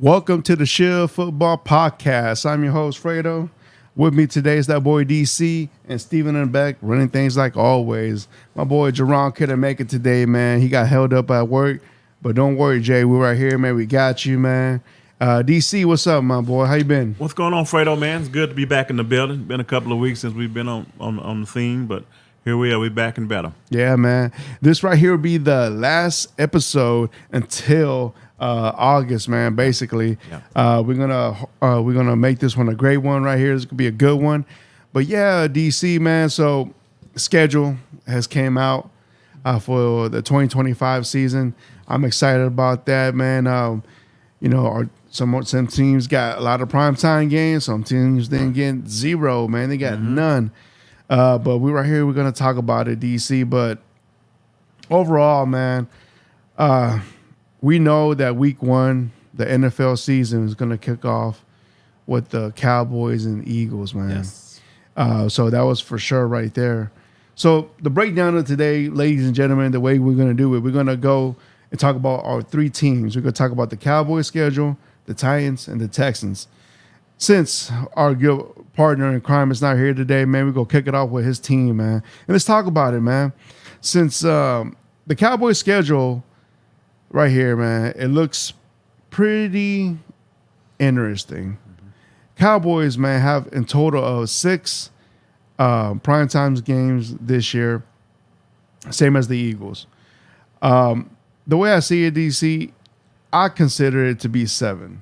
Welcome to the Shield Football Podcast. I'm your host, Fredo. With me today is that boy DC and Steven and Beck running things like always. My boy Jerron couldn't make it today, man. He got held up at work. But don't worry, Jay. We're right here, man. We got you, man. DC, what's up, my boy? How you been? What's going on, Fredo, man? It's good to be back in the building. Been a couple of weeks since we've been on the scene, but here we are. We're back and better. Yeah, man. This right here will be the last episode until August, man. Basically, yeah. We're gonna make this one a great one right here. This could be a good one. But yeah, DC, man. So schedule has came out for the 2025 season. I'm excited about that, man. Some teams got a lot of primetime games. Some teams didn't get zero, man. They got none. But we're right here. We're gonna talk about it, DC. But overall, man. We know that week one, the NFL season is going to kick off with the Cowboys and Eagles, man. Yes. So that was for sure right there. So the breakdown of today, ladies and gentlemen, the way we're going to do it, we're going to go and talk about our three teams. We're going to talk about the Cowboys schedule, the Titans, and the Texans. Since our good partner in crime is not here today, man, we're going to kick it off with his team, man. And let's talk about it, man. Since the Cowboys schedule right here, man, it looks pretty interesting. Cowboys, man, have in total of 6 primetime games this year, same as the Eagles. The way I see it, DC, I consider it to be 7.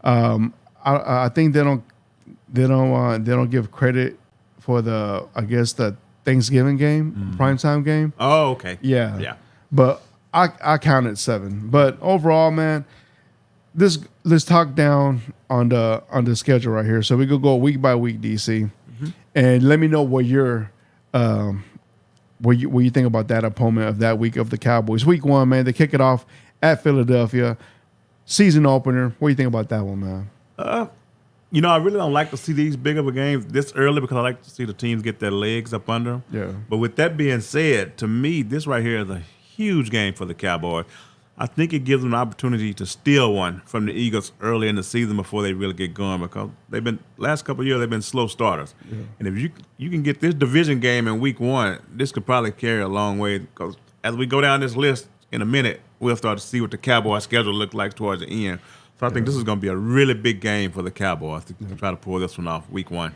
I think they don't give credit for the Thanksgiving game, primetime game. Oh, okay. Yeah. But I counted 7, but overall, man, let's talk down on the schedule right here. So we could go week by week, DC, and let me know what you think about that opponent of that week of the Cowboys. Week 1, man, they kick it off at Philadelphia, season opener. What do you think about that one, man? I really don't like to see these big of a games this early because I like to see the teams get their legs up under them. Yeah. But with that being said, to me, this right here is a huge game for the Cowboys. I think it gives them an opportunity to steal one from the Eagles early in the season before they really get going because last couple of years they've been slow starters. Yeah. And if you can get this division game in week 1, this could probably carry a long way because as we go down this list in a minute, we'll start to see what the Cowboys schedule looks like towards the end. So I think this is going to be a really big game for the Cowboys to try to pull this one off week 1.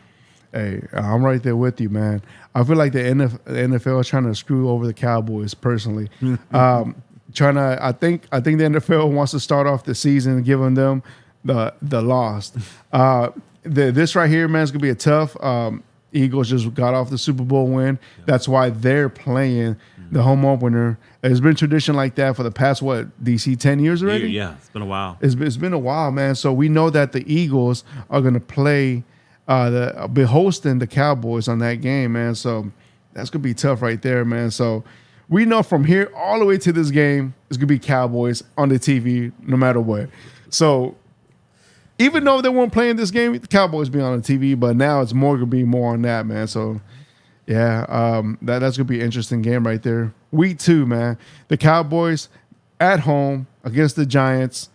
Hey, I'm right there with you, man. I feel like the NFL is trying to screw over the Cowboys personally. I think the NFL wants to start off the season giving them the loss. This right here, man, is gonna be a tough. Eagles just got off the Super Bowl win. That's why they're playing the home opener. It's been tradition like that for the past, DC, 10 years already? Yeah, it's been a while. It's been a while, man. So we know that the Eagles are going to play, be hosting the Cowboys on that game, man. So that's going to be tough right there, man. So we know from here all the way to this game, it's going to be Cowboys on the TV no matter what. So even though they weren't playing this game, the Cowboys be on the TV, but now it's going to be more on that, man. So, yeah, that's going to be an interesting game right there. Week 2, man. The Cowboys at home against the Giants.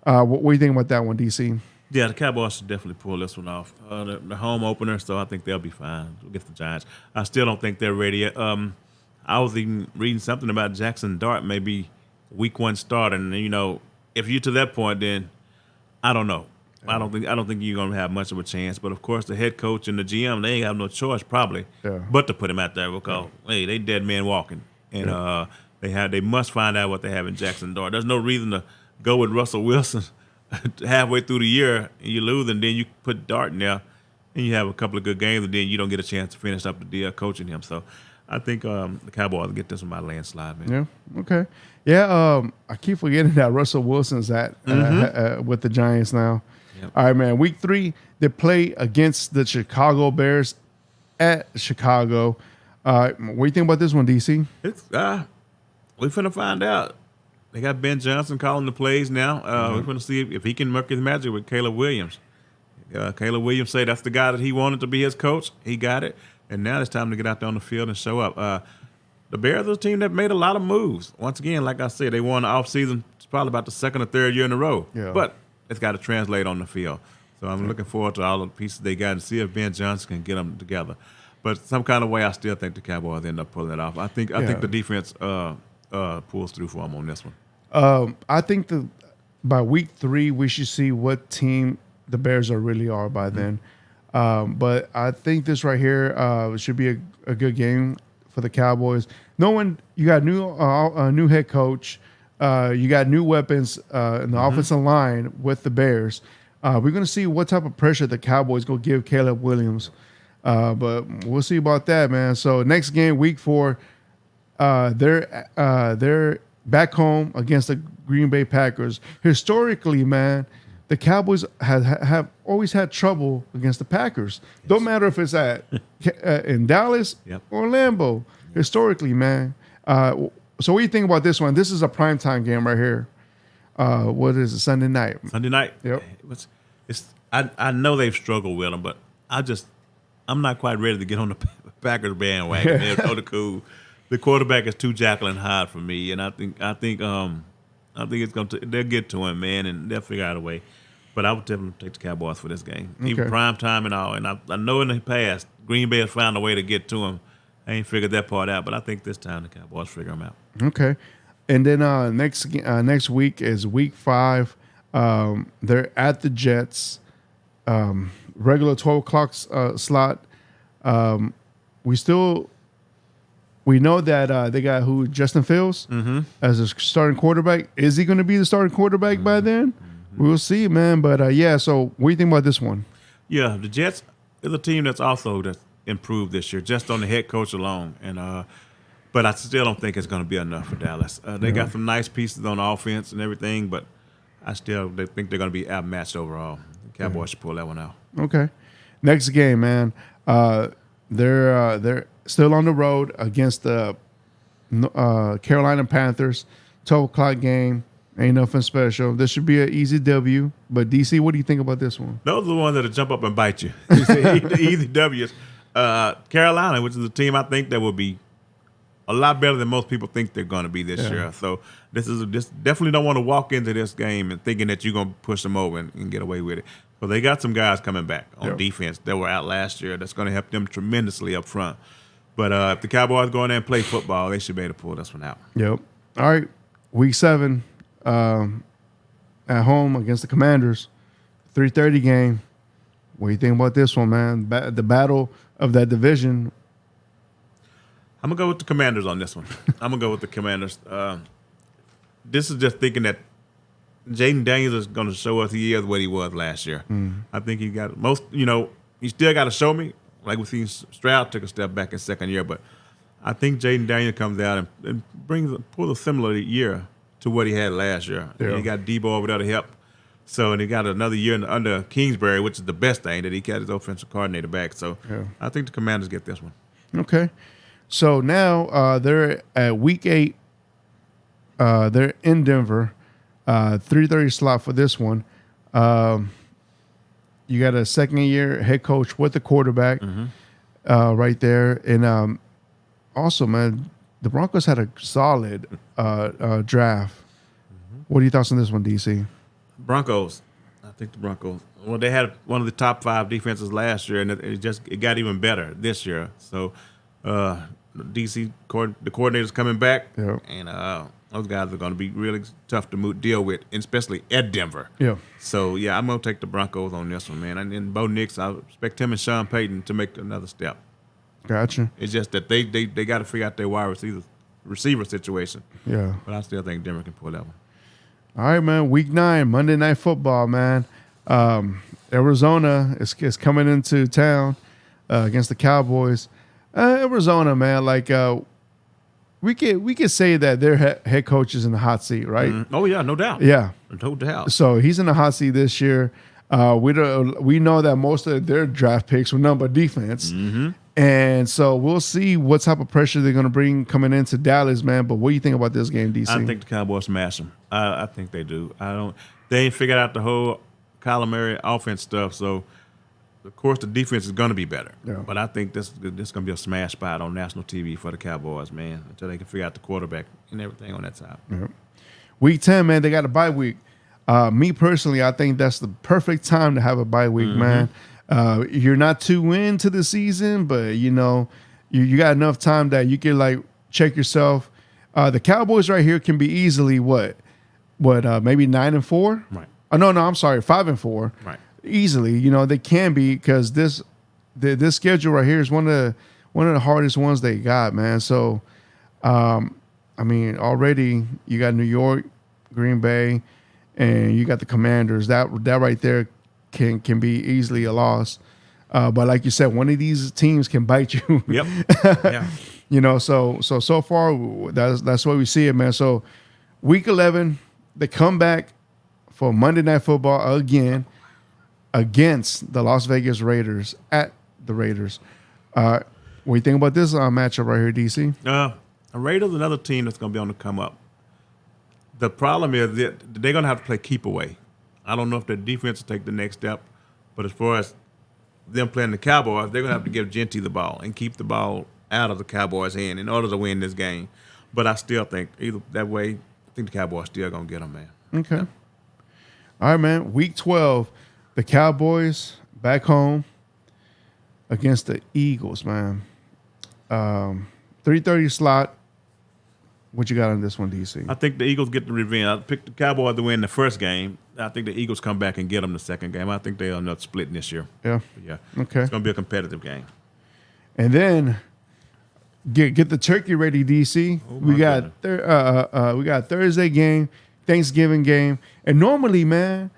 What do you think about that one, DC? Yeah, the Cowboys should definitely pull this one off. The home opener, so I think they'll be fine against the Giants. I still don't think they're ready yet. I was even reading something about Jackson Dart maybe week 1 start, and if you're to that point, then I don't know. I don't think you're gonna have much of a chance. But of course, the head coach and the GM, they ain't have no choice probably, but to put him out there because hey, they dead men walking, and they must find out what they have in Jackson Dart. There's no reason to go with Russell Wilson halfway through the year and you lose, and then you put Dart in there, and you have a couple of good games, and then you don't get a chance to finish up the deal coaching him. So I think the Cowboys will get this one by landslide, man. Yeah. Okay. Yeah. I keep forgetting that Russell Wilson's with the Giants now. Yep. All right, man. Week 3, they play against the Chicago Bears at Chicago. What do you think about this one, DC? It's we're finna find out. They got Ben Johnson calling the plays now. We're finna see if he can work his magic with Caleb Williams. Caleb Williams said that's the guy that he wanted to be his coach. He got it, and now it's time to get out there on the field and show up. The Bears are a team that made a lot of moves. Once again, like I said, they won the offseason. It's probably about the second or third year in a row. Yeah. But it's got to translate on the field. So I'm looking forward to all the pieces they got and see if Ben Johnson can get them together. But some kind of way, I still think the Cowboys end up pulling it off. I think the defense pulls through for them on this one. I think by week 3, we should see what team the Bears really are by then. But I think this right here should be a good game for the Cowboys. Knowing you got a new head coach, you got new weapons in the offensive line with the Bears. We're going to see what type of pressure the Cowboys going to give Caleb Williams. But we'll see about that, man. So next game, week 4, they're back home against the Green Bay Packers. Historically, man, the Cowboys have always had trouble against the Packers. Yes. Don't matter if it's in Dallas or Lambeau. Historically, man. So what do you think about this one? This is a primetime game right here. What is it? Sunday night. Sunday night. Yep. I know they've struggled with them, but I'm not quite ready to get on the Packers bandwagon. They're so cool. The quarterback is too Jekyll and Hyde for me, and I think it's they'll get to him, man, and they'll figure out a way. But I would definitely take the Cowboys for this game, even prime time and all. And I know in the past Green Bay has found a way to get to him. I ain't figured that part out, but I think this time the Cowboys figure them out. Okay, and then next week is week 5. They're at the Jets. Regular 12 o'clock slot. We know that they got Justin Fields as a starting quarterback. Is he going to be the starting quarterback by then? We'll see, man. But so what do you think about this one? Yeah, the Jets is a team that's improved this year, just on the head coach alone. And but I still don't think it's going to be enough for Dallas. They got some nice pieces on offense and everything, but I still think they're going to be outmatched overall. The Cowboys should pull that one out. Okay. Next game, man. They're still on the road against the Carolina Panthers. 12 o'clock game. Ain't nothing special. This should be an easy W. But, DC, what do you think about this one? Those are the ones that'll jump up and bite you. Easy W's. Carolina, which is a team I think that will be a lot better than most people think they're going to be this year. So this definitely don't want to walk into this game and thinking that you're going to push them over and get away with it. But they got some guys coming back on defense that were out last year. That's going to help them tremendously up front. But if the Cowboys go in there and play football, they should be able to pull this one out. Yep. All right. Week 7 at home against the Commanders. 3:30 game. What do you think about this one, man? The battle of that division. I'm going to go with the Commanders on this one. I'm going to go with the Commanders. This is just thinking that Jaden Daniels is going to show us he is what he was last year. I think he got he still got to show me. Like we see Stroud took a step back in second year, but I think Jaden Daniels comes out and pulls a similar year to what he had last year. Yeah. He got Debo over there to help. So, and he got another year under Kingsbury, which is the best thing, that he got his offensive coordinator back. So I think the Commanders get this one. Okay. So now they're at week 8. They're in Denver. 3:30 slot for this one. You got a second-year head coach with the quarterback right there. And also, man, the Broncos had a solid draft. What are your thoughts on this one, DC? Broncos. I think the Broncos. Well, they had one of the top 5 defenses last year, and it got even better this year. So, DC the coordinator's coming back, and those guys are going to be really tough to deal with, especially at Denver. Yeah. So I'm going to take the Broncos on this one, man. And then Bo Nix, I expect him and Sean Payton to make another step. Gotcha. It's just that they got to figure out their wide receiver situation. Yeah. But I still think Denver can pull that one. All right, man. Week 9, Monday Night Football, man. Arizona is coming into town against the Cowboys. Arizona, man, like we could say that their head coach is in the hot seat, right? Oh yeah, no doubt. Yeah. No doubt. So he's in the hot seat this year. We know that most of their draft picks were none but defense. And so we'll see what type of pressure they're going to bring coming into Dallas, man. But what do you think about this game, DC? I think the Cowboys smash them. I think they do. They ain't figured out the whole Kyler Murray offense stuff. So, of course, the defense is going to be better. Yeah. But I think this is going to be a smash spot on national TV for the Cowboys, man, until they can figure out the quarterback and everything on that side. Yeah. Week 10, man, they got a bye week. Me personally, I think that's the perfect time to have a bye week, man. You're not too into the season, but you got enough time that you can like check yourself. The Cowboys right here can be easily maybe 9-4. Right. Oh no, I'm sorry, 5-4. Right. Easily, they can be because this schedule right here is one of the hardest ones they got, man. So, already you got New York, Green Bay, and you got the Commanders. That right there can be easily a loss. But like you said, one of these teams can bite you. Yep. Yeah. So far that's why we see it, man. So week 11, they come back for Monday Night Football again against the Las Vegas Raiders at the Raiders. What do you think about this matchup right here, DC? The Raiders, another team that's going to be on the come up. The problem is that they're going to have to play keep away. I don't know if their defense will take the next step, but as far as them playing the Cowboys, they're going to have to give Genty the ball and keep the ball out of the Cowboys' hand in order to win this game. But I still think either that way, I think the Cowboys still going to get them, man. Okay. Yeah. All right, man. Week 12, the Cowboys back home against the Eagles, man. 3:30 slot. What you got on this one, DC? I think the Eagles get the revenge. I picked the Cowboys to win the first game. I think the Eagles come back and get them the second game. I think they'll end up splitting this year. Yeah. But yeah. Okay. It's going to be a competitive game. And then get the turkey ready, DC. We got Thursday game, Thanksgiving game, and normally, man,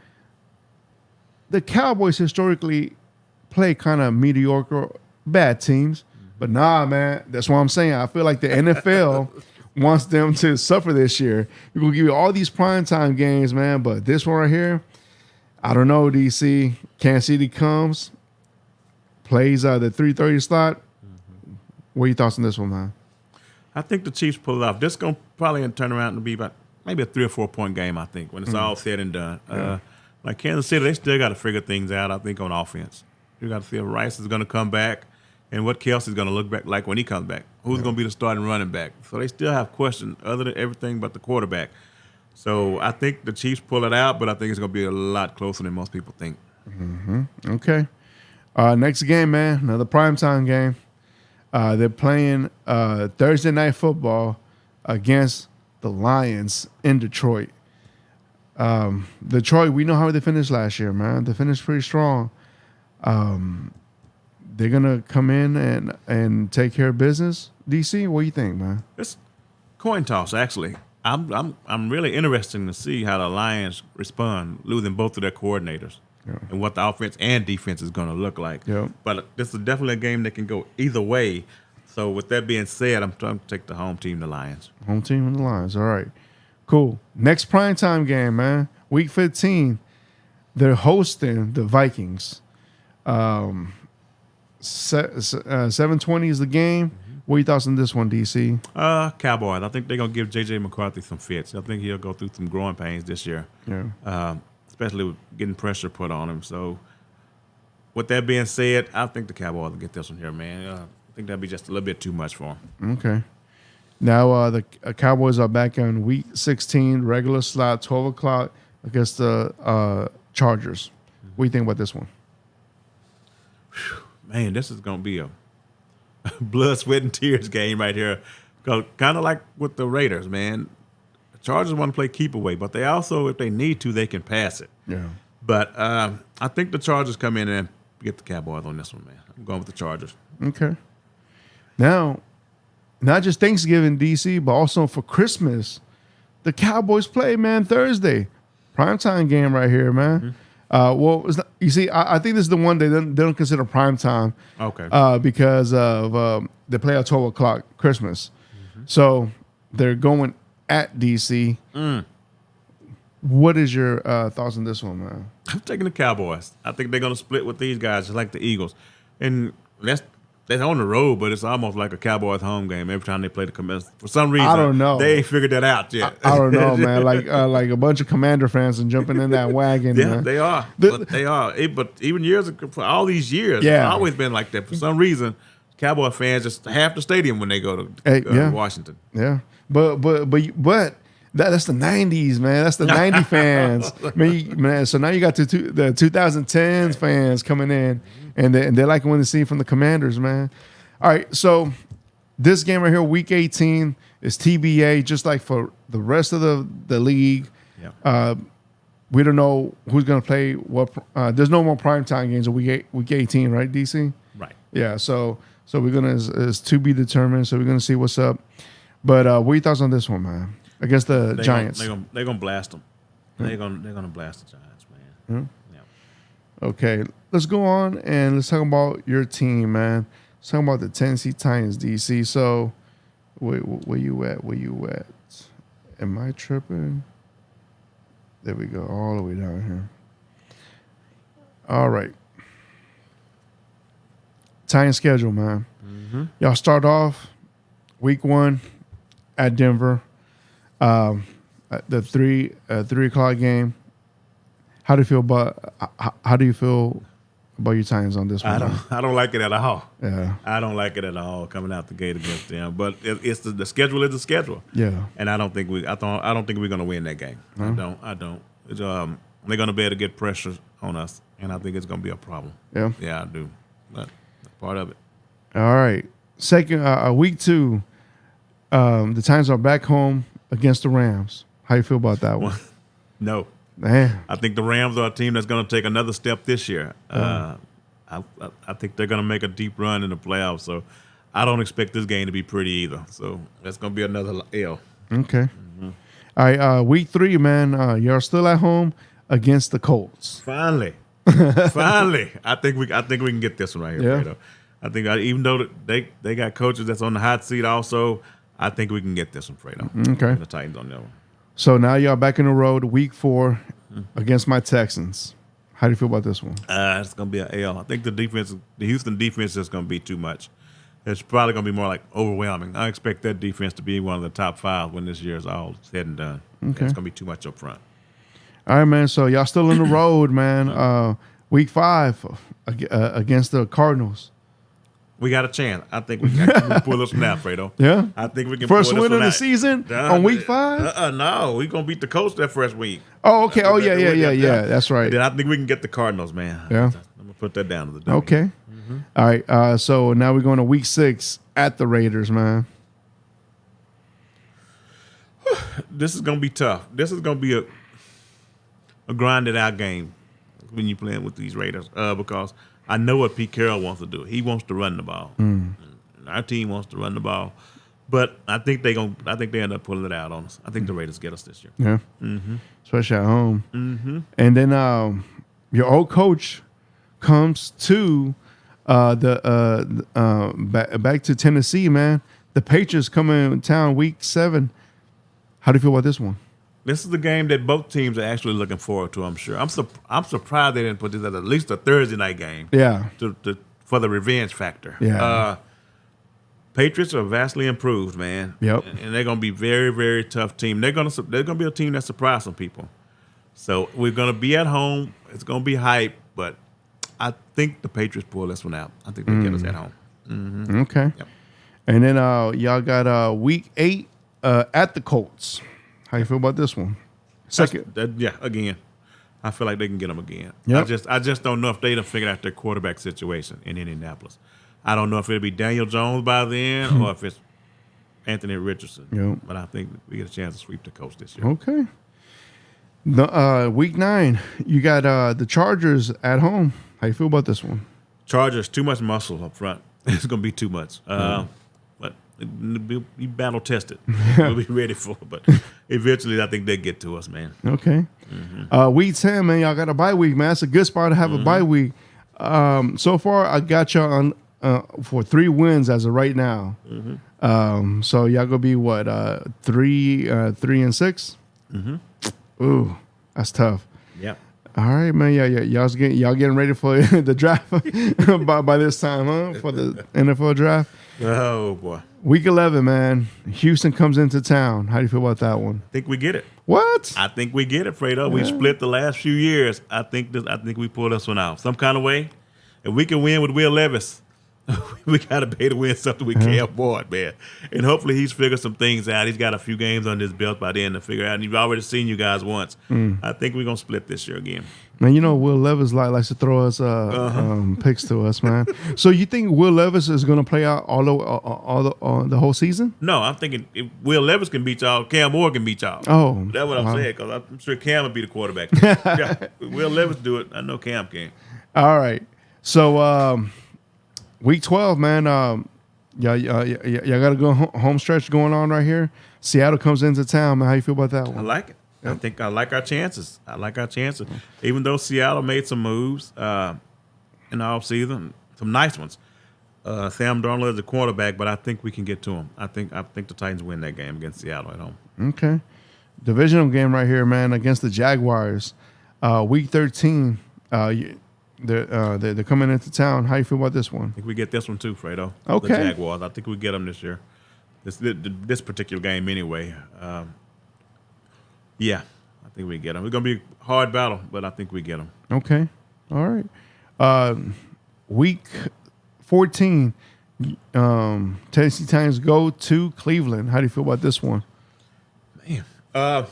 the Cowboys historically play kind of mediocre, bad teams. But nah, man, that's what I'm saying. I feel like the NFL wants them to suffer this year. We're going to give you all these primetime games, man, but this one right here, I don't know, DC. Kansas City comes, plays the 3:30 slot. What are your thoughts on this one, man? I think the Chiefs pull it off. This is going to probably turn around and be about maybe a 3 or 4 point game, I think, when it's all said and done. Yeah. Like Kansas City, they still got to figure things out, I think, on offense. You got to see if Rice is going to come back and what Kelsey's going to look back like when he comes back. Who's going to be the starting running back? So they still have questions other than everything but the quarterback. So I think the Chiefs pull it out, but I think it's going to be a lot closer than most people think. Okay. Next game, man, another primetime game. They're playing Thursday Night Football against the Lions in Detroit. Detroit, we know how they finished last year, man. They finished pretty strong. They're gonna come in and take care of business. DC, what do you think, man? It's coin toss, actually. I'm really interested to see how the Lions respond, losing both of their coordinators, and what the offense and defense is going to look like. Yeah. But this is definitely a game that can go either way. So with that being said, I'm trying to take the home team, the Lions. Home team and the Lions. All right, cool. Next primetime game, man. Week 15. They're hosting the Vikings. 7:20 is the game. What are your thoughts on this one, DC? Cowboys. I think they're going to give J.J. McCarthy some fits. I think he'll go through some growing pains this year. Yeah. Especially with getting pressure put on him. So with that being said, I think the Cowboys will get this one here, man. I think that'd be just a little bit too much for them. Okay. Now the Cowboys are back on week 16, regular slot, 12 o'clock against the Chargers. What do you think about this one? Man, this is going to be a blood, sweat, and tears game right here. Kind of like with the Raiders, man. The Chargers want to play keep away, but they also, if they need to, they can pass it. Yeah. But I think the Chargers come in and get the Cowboys on this one, man. I'm going with the Chargers. Okay. Now, not just Thanksgiving, DC, but also for Christmas, the Cowboys play, man, Thursday. Primetime game right here, man. Well, you see, I think this is the one they don't consider prime time. Okay. Because of they play at 12 o'clock Christmas, so they're going at DC. What is your thoughts on this one, man? I'm taking the Cowboys. I think they're going to split with these guys, just like the Eagles. And that's on the road, but it's almost like a Cowboys home game every time they play the Commanders. For some reason, I don't know. They ain't figured that out yet. I don't know, man. Like a bunch of Commander fans and jumping in that wagon. Yeah, man. they are. But they are. But even years ago, for all these years, it's always been like that. For some reason, Cowboy fans just half the stadium when they go to Washington. Yeah, but that's the 90s, man. That's the 90 fans. Man, so now you got the 2010s fans coming in, and they like when they see from the Commanders, man. All right, so this game right here, Week 18, is TBA, just like for the rest of the league. Yeah. We don't know who's going to play what. There's no more primetime games in Week 18, right, DC? Right. Yeah, so we're going to, is to be determined, so we're going to see what's up. But what are your thoughts on this one, man? Against the Giants. They're gonna blast them. They're gonna blast the Giants, man. Yeah. Okay, let's go on and let's talk about your team, man. Let's talk about the Tennessee Titans, DC. So, where you at? Where you at? Am I tripping? There we go, all the way down here. All right. Titans schedule, man. Y'all start off week 1 at Denver. The 3 o'clock game. How do you feel about your Titans on this one? I don't like it at all. Yeah, I don't like it at all coming out the gate against them. But it's the schedule is the schedule. Yeah, and I don't think we're gonna win that game. No? I don't. It's, they're gonna be able to get pressure on us, and I think it's gonna be a problem. Yeah, I do. But that's part of it. All right. Second, week 2, the Titans are back home against the Rams. How you feel about that one? No. Man. I think the Rams are a team that's going to take another step this year. I think they're going to make a deep run in the playoffs. So I don't expect this game to be pretty either. So that's going to be another L. Okay. All right. Week 3, man. You're still at home against the Colts. Finally. I think we can get this one right here, Fredo. I think even though they got coaches that's on the hot seat also, I think we can get this one, Fredo. Okay. The Titans on that one. So now y'all back in the road, week 4 against my Texans. How do you feel about this one? It's going to be an L. I think the Houston defense is going to be too much. It's probably going to be more like overwhelming. I expect that defense to be one of the top 5 when this year is all said and done. Okay. It's going to be too much up front. All right, man. So y'all still on the road, man. Week 5 against the Cardinals. We got a chance. I think we can pull this one out, Fredo. Yeah? I think we can first pull this win of one the out. Season on week 5? No, we're going to beat the Colts that first week. Oh, okay. Oh, yeah. That's right. Then I think we can get the Cardinals, man. Yeah. I'm going to put that down to the W. Okay. All right. So now we're going to week 6 at the Raiders, man. This is going to be tough. This is going to be a grinded out game when you're playing with these Raiders because I know what Pete Carroll wants to do. He wants to run the ball. And our team wants to run the ball. But I think they end up pulling it out on us. I think the Raiders get us this year. Yeah. Especially at home. And then your old coach comes to back to Tennessee, man. The Patriots come in town week 7. How do you feel about this one? This is the game that both teams are actually looking forward to, I'm sure. I'm surprised they didn't put this at least a Thursday night game. Yeah. For the revenge factor. Yeah. Patriots are vastly improved, man. Yep. And they're going to be very, very tough team. They're going to be a team that surprise some people. So we're going to be at home. It's going to be hype, but I think the Patriots pull this one out. I think they get us at home. Okay. Yep. And then y'all got week 8 at the Colts. How you feel about this one? Second. Again. I feel like they can get them again. Yep. I just don't know if they done figured out their quarterback situation in Indianapolis. I don't know if it'll be Daniel Jones by then or if it's Anthony Richardson. Yep. But I think we get a chance to sweep the Colts this year. Okay. Week 9, you got the Chargers at home. How you feel about this one? Chargers, too much muscle up front. It's going to be too much. But be battle tested. We'll be ready for it. But eventually, I think they get to us, man. Okay. Week 10, man. Y'all got a bye week, man. That's a good spot to have a bye week. So far, I got y'all on for 3 wins as of right now. So y'all gonna be what 3 and 6? Ooh, that's tough. Yeah. All right, man. Yeah. Y'all getting ready for the draft by this time, huh? For the NFL draft. Oh boy. Week 11, man. Houston comes into town. How do you feel about that one? I think we get it. What? I think we get it, Fredo. We split the last few years. I think we pulled this one out some kind of way. If we can win with Will Levis, we got to pay to win something we can't afford, man. And hopefully he's figured some things out. He's got a few games on his belt by then to figure out. And you've already seen you guys once. I think we're going to split this year again. Man, you know Will Levis likes to throw us picks to us, man. So you think Will Levis is going to play out the whole season? No, I'm thinking if Will Levis can beat y'all, Cam Moore can beat y'all. Oh. That's what I'm saying, because I'm sure Cam will be the quarterback. Yeah, Will Levis do it. I know Cam can. All right. So week 12, man, y'all got a good home stretch going on right here. Seattle comes into town, man. How you feel about that one? I like it. I think I like our chances. Even though Seattle made some moves in the offseason, some nice ones. Sam Darnold is the quarterback, but I think we can get to him. I think the Titans win that game against Seattle at home. Okay. Divisional game right here, man, against the Jaguars. Week 13, they're coming into town. How you feel about this one? I think we get this one too, Fredo. Okay. The Jaguars. I think we get them this year. This particular game anyway. Yeah, I think we get them. It's going to be a hard battle, but I think we get them. Okay. All right. Week 14, Tennessee Titans go to Cleveland. How do you feel about this one? Man, I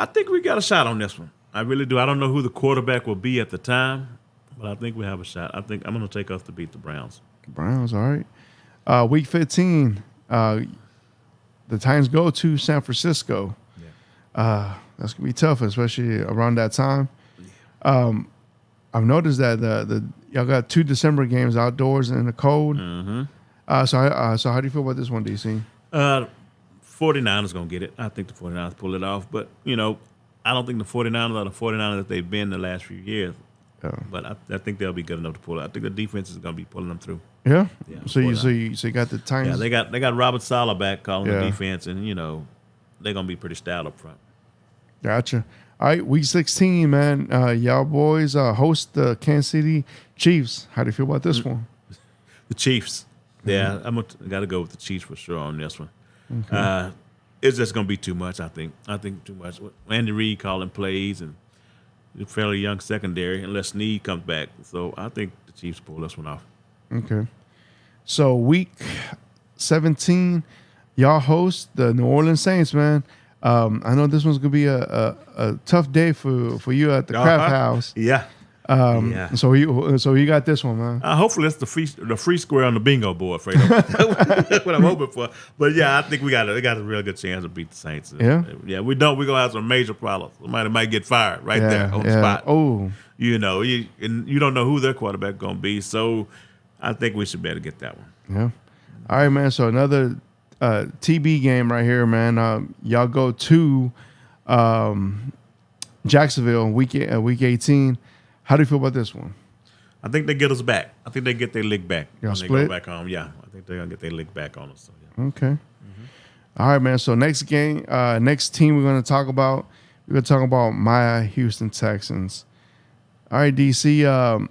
think we got a shot on this one. I really do. I don't know who the quarterback will be at the time, but I think we have a shot. I think I'm going to take us to beat the Browns. Browns, all right. Week 15, the Titans go to San Francisco. Yeah. That's going to be tough, especially around that time. Yeah. I've noticed that y'all got 2 December games outdoors in the cold. So how do you feel about this one, DC? 49ers going to get it. I think the 49ers pull it off. But, I don't think the 49ers are the 49ers that they've been the last few years. Yeah. But I think they'll be good enough to pull it. I think the defense is going to be pulling them through. Yeah. So you got the Titans. Yeah, they got Robert Saleh back calling the defense, and they're going to be pretty stout up front. Gotcha. All right, week 16, man. Y'all boys host the Kansas City Chiefs. How do you feel about this one? The Chiefs. Yeah, I got to go with the Chiefs for sure on this one. Okay. It's just going to be too much, I think. I think too much. Andy Reid calling plays and a fairly young secondary unless Snead comes back. So I think the Chiefs pull this one off. Okay. So week 17, y'all host the New Orleans Saints, man. I know this one's going to be a tough day for you at the Kraft House. Yeah. So you got this one, man. Hopefully it's the free square on the bingo board, Fredo. That's what I'm hoping for. But yeah, I think we got a real good chance to beat the Saints. Yeah, we don't. We're gonna have some major problems. Somebody might get fired there on the spot. Oh, you don't know who their quarterback gonna be. So I think we should better get that one. Yeah. All right, man. So another TB game right here, man. Y'all go to Jacksonville week 18. How do you feel about this one? I think they get us back. I think they get their lick back when they go back home. Yeah, I think they're going to get their lick back on us. So, yeah. Okay. All right, man. So next game, next team we're going to talk about, my Houston Texans. All right, DC. Yes,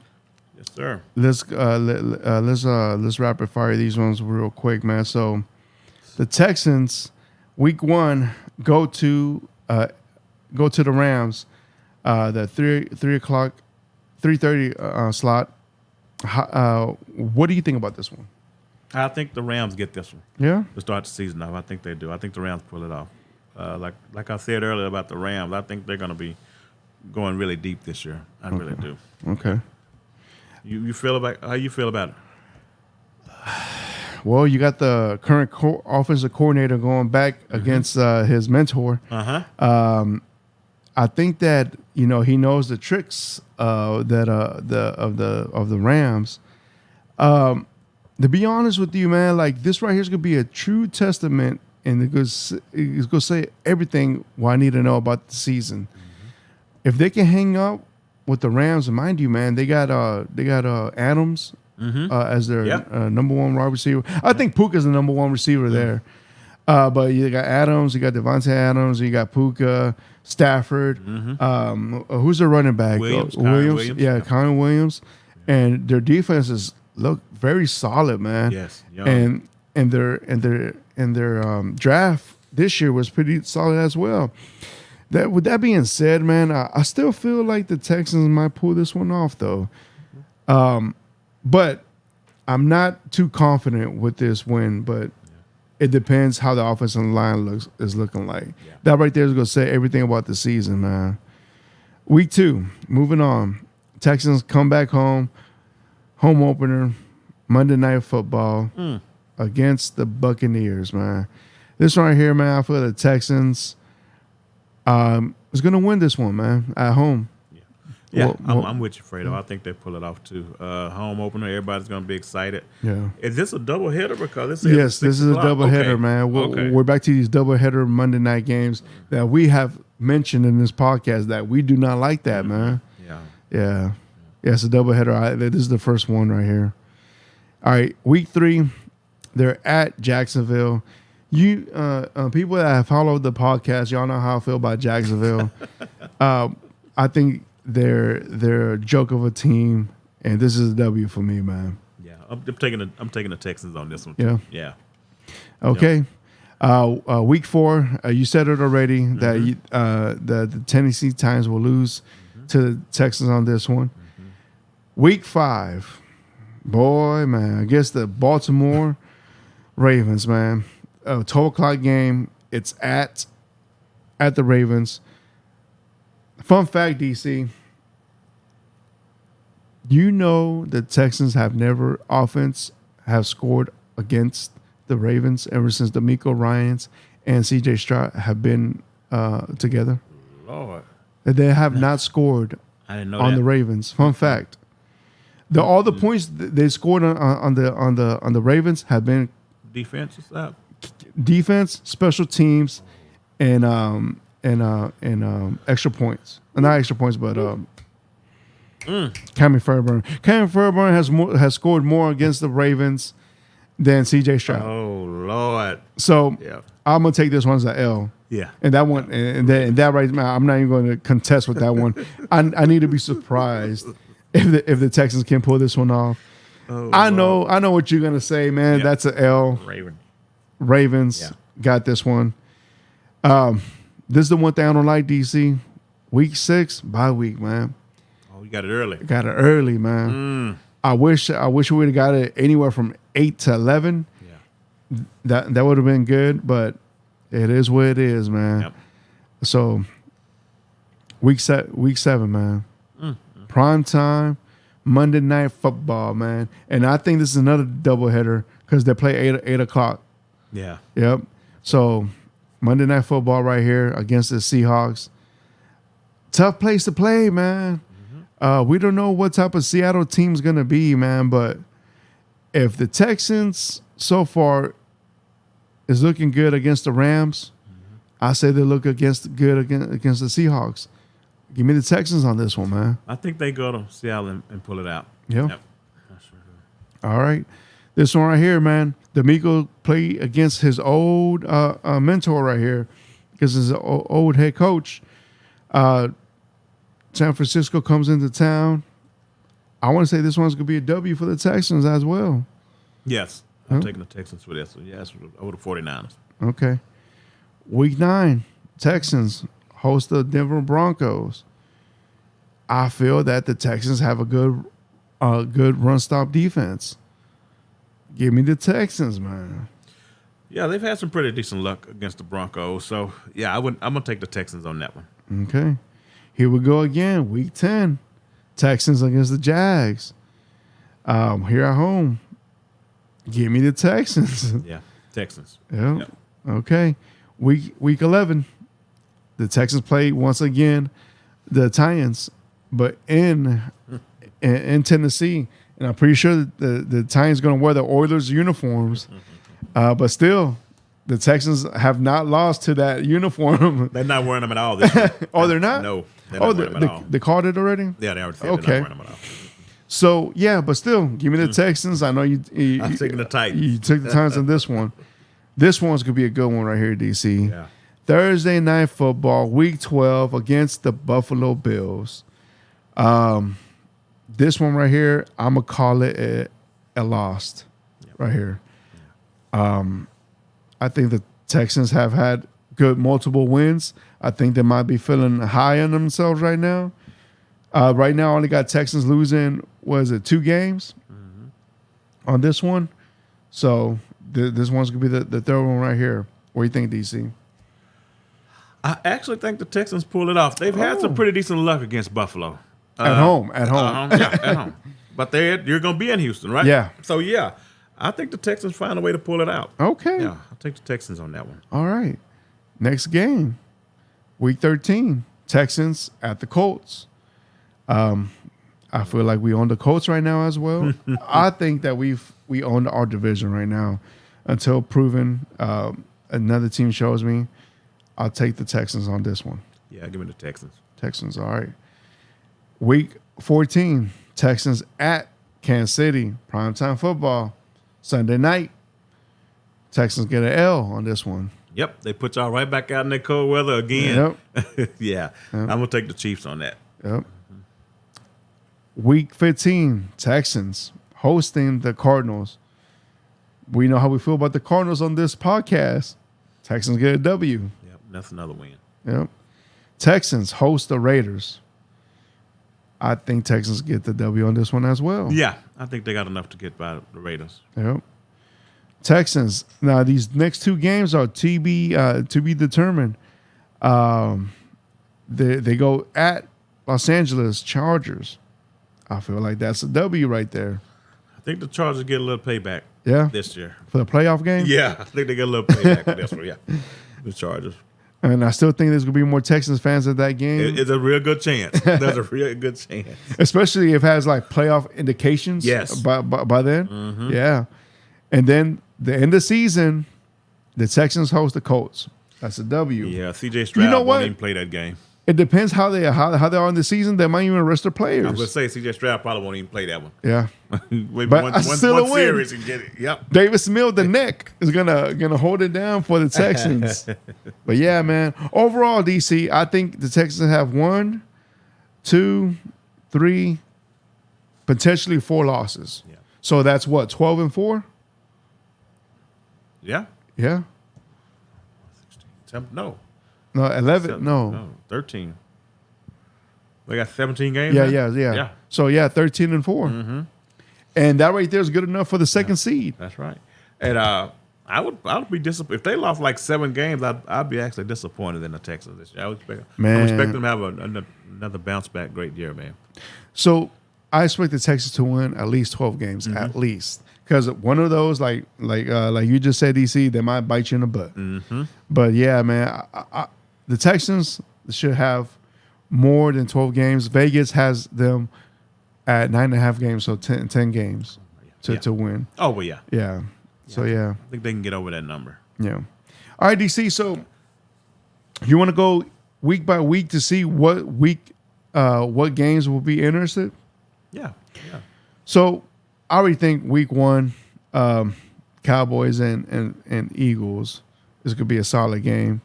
sir. Let's rapid fire these ones real quick, man. So the Texans, week 1, go to the Rams. The 3:30 slot. What do you think about this one? I think the Rams get this one. Yeah, to start the season off. I think they do. I think the Rams pull it off. Like I said earlier about the Rams, I think they're going to be going really deep this year. I really do. Okay. You feel about how you feel about it? Well, you got the current offensive coordinator going back against his mentor. I think that he knows the tricks of the Rams. to be honest with you, man, like this right here is gonna be a true testament, and it's gonna say everything what I need to know about the season. If they can hang up with the Rams, and mind you, man, they got Adams as their number one wide receiver. I think Puka's the number one receiver there. But you got Adams, you got Devontae Adams, you got Puka, Stafford. Who's their running back? Williams. Yeah, Connor Williams. And their defenses look very solid, man. Yes. Young. And their draft this year was pretty solid as well. With that being said, man, I still feel like the Texans might pull this one off, though. But I'm not too confident with this win. But it depends how the offensive line is looking like. Yeah. That right there is going to say everything about the season, man. Week 2, moving on. Texans come back home opener, Monday Night Football against the Buccaneers, man. This one right here, man, I feel the Texans is going to win this one, man, at home. Yeah, I'm with you, Fredo. I think they pull it off too. Home opener, everybody's going to be excited. Yeah. Is this a doubleheader? Because this is a doubleheader, man. We're back to these doubleheader Monday night games that we have mentioned in this podcast that we do not like that, man. Yeah, it's a doubleheader. This is the first one right here. All right, week 3, they're at Jacksonville. You people that have followed the podcast, y'all know how I feel about Jacksonville. I think they're a joke of a team, and this is a W for me, man. Yeah, I'm taking the Texans on this one. Yeah. Okay. Week 4, you said it already that the Tennessee Titans will lose to the Texans on this one. Week 5, boy, man, I guess the Baltimore Ravens, man. 12 o'clock game. It's at the Ravens. Fun fact, DC. You know the Texans have never scored against the Ravens ever since D'Amico Ryans and C.J. Stroud have been together. Lord, they have not scored on the Ravens. Fun fact. All the points they scored on the Ravens have been defense, special teams, and extra points. Not extra points, but Cameron Fairburn. Cameron Fairburn has scored more against the Ravens than C.J. Stroud. Oh Lord! So I'm gonna take this one as an L. Yeah, and that one, and that right now, I'm not even going to contest with that one. I need to be surprised if the Texans can pull this one off. Oh, I know what you're gonna say, man. Yeah. That's an L. Ravens got this one. This is the one thing I don't like, DC. Week 6, bye week, man. Oh, you got it early. Man. I wish we would have got it anywhere from 8 to 11. Yeah. That would have been good, but it is what it is, man. Yep. So week 7, man. Prime time, Monday Night Football, man. And I think this is another doubleheader because they play 8 o'clock. Yeah. Yep. So Monday Night Football right here against the Seahawks. Tough place to play, man. We don't know what type of Seattle team's going to be, man. But if the Texans so far is looking good against the Rams, I say they look good against the Seahawks. Give me the Texans on this one, man. I think they go to Seattle and pull it out. Yeah. Yep. All right. This one right here, man. D'Amico played against his old mentor right here because his old head coach. San Francisco comes into town. I want to say this one's going to be a W for the Texans as well. Yes. I'm taking the Texans for this. Yes, over the 49ers. Okay. Week 9, Texans host the Denver Broncos. I feel that the Texans have a good run-stop defense. Give me the Texans, man. Yeah, they've had some pretty decent luck against the Broncos. So, yeah, I'm going to take the Texans on that one. Okay. Here we go again. Week 10. Texans against the Jags. Here at home. Give me the Texans. Yeah, Texans. Yeah. Yep. Okay. Week 11. The Texans play once again the Titans, but in Tennessee. and I'm pretty sure that the Titans going to wear the Oilers uniforms. But still, the Texans have not lost to that uniform. They're not wearing them at all this year. Oh, they're not? No. They're not wearing them at all. They called it already? Yeah, they already said Okay. they're not wearing them at all. So, yeah, but still, give me the Texans. I know you I'm taking the Titans. You took the Titans on this one. This one's going to be a good one right here, DC. Yeah. Thursday Night Football, Week 12 against the Buffalo Bills. This one right here, I'm going to call it a lost right here. I think the Texans have had good multiple wins. I think they might be feeling high on themselves right now. Right now, I only got Texans losing, 2 games on this one. So this one's going to be the third one right here. What do you think, DC? I actually think the Texans pull it off. They've had some pretty decent luck against Buffalo. At home. At home. But you're going to be in Houston, right? Yeah. So, yeah, I think the Texans find a way to pull it out. Okay. Yeah, I'll take the Texans on that one. All right. Next game, Week 13, Texans at the Colts. I feel like we own the Colts right now as well. I think that we own our division right now until proven another team shows me. I'll take the Texans on this one. Yeah, give me the Texans. Texans, all right. Week 14, Texans at Kansas City, primetime football, Sunday night. Texans get an L on this one. Yep, they put y'all right back out in that cold weather again. Yep. Yeah, I'm going to take the Chiefs on that. Yep. Week 15, Texans hosting the Cardinals. We know how we feel about the Cardinals on this podcast. Texans get a W. Yep, that's another win. Yep. Texans host the Raiders. I think Texans get the W on this one as well. Yeah, I think they got enough to get by the Raiders. Yep. Texans. Now these next 2 games are to be determined. They go at Los Angeles Chargers. I feel like that's a W right there. I think the Chargers get a little payback. Yeah. This year For the playoff game. Yeah, I think they get a little payback for this one. Yeah, the Chargers. And I still think there's gonna be more Texans fans at that game. It's a real good chance. There's a real good chance. Especially if it has like playoff indications. Yes. By then. Yeah. And then the end of the season, the Texans host the Colts. That's a W. Yeah, CJ Stroud You know what? won't even play that game. It depends how they are in the season. They might even arrest their players. I was going to say CJ Stroud probably won't even play that one. Yeah. Maybe But one still a win. series and get it. Yep. Davis Mills, the neck, is gonna hold it down for the Texans. But yeah, man. Overall, DC, I think the Texans have 1, 2, 3, potentially 4 losses. Yeah. So that's what, 12-4? Yeah. Yeah. No. No, 11. No. 13. They got 17 games. Yeah, now? yeah. So yeah, 13-4. Mm-hmm. And that right there is good enough for the second seed. That's right. And I would be disappointed if they lost like 7 games. I'd be actually disappointed in the Texans this year. I would expect them to have another bounce back great year, man. So I expect the Texans to win at least 12 games, at least. Because one of those, like you just said, DC, they might bite you in the butt. Mm-hmm. But yeah, man, the Texans should have more than 12 games. Vegas has them at 9.5 games, so 10 games to win. Oh, well, yeah. Yeah. So yeah. I think they can get over that number. Yeah. All right, DC. So you want to go week by week to see what games will be interested? Yeah. So I already think week 1, Cowboys and Eagles is going to be a solid game.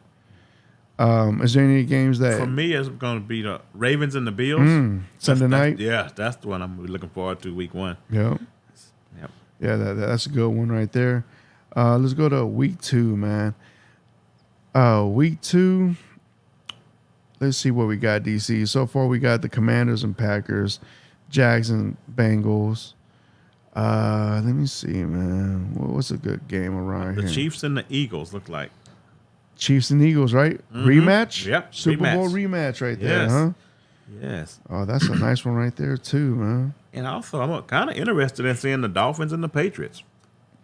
Is there any games that For me, it's going to be the Ravens and the Bills. Sunday night? Yeah, that's the one I'm looking forward to week 1. Yeah. Yep. Yeah, that's a good one right there. Let's go to week 2, man. Week 2, let's see what we got, DC. So far, we got the Commanders and Packers, Jags and Bengals. Let me see, man. What's a good game around here? The Chiefs and the Eagles look like. Chiefs and Eagles, right? Rematch? Yep, Super rematch. Bowl rematch right there, Yes. huh? Yes. Oh, that's a nice one right there, too, man. And also, I'm kind of interested in seeing the Dolphins and the Patriots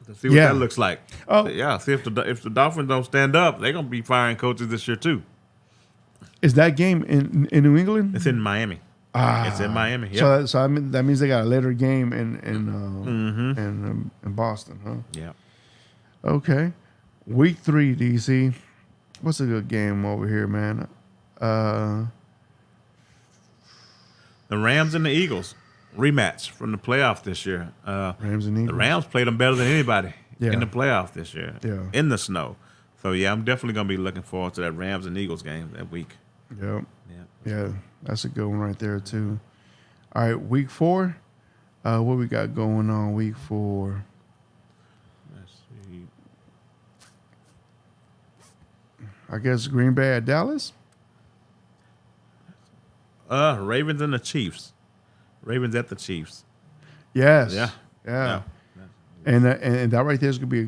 to see what Yeah. that looks like. Oh. Yeah. See if the Dolphins don't stand up, they're gonna be firing coaches this year too. Is that game in New England? It's in Miami. It's in Miami. Yep. So I mean, that means they got a later game Mm-hmm. in Boston, huh? Yeah. Okay. Week 3, DC. What's a good game over here, man? The Rams and the Eagles rematch from the playoff this year. Rams and The Eagles. Rams played them better than anybody Yeah. in the playoff this year. Yeah. In the snow. So yeah, I'm definitely gonna be looking forward to that Rams and Eagles game that week. Yep. Yeah. Yeah, that's a good one right there too. All right, week 4. What we got going on week 4? Let's see. I guess Green Bay at Dallas. Ravens and the Chiefs. Ravens at the Chiefs. Yes. Yeah. Yeah. And that right there is gonna be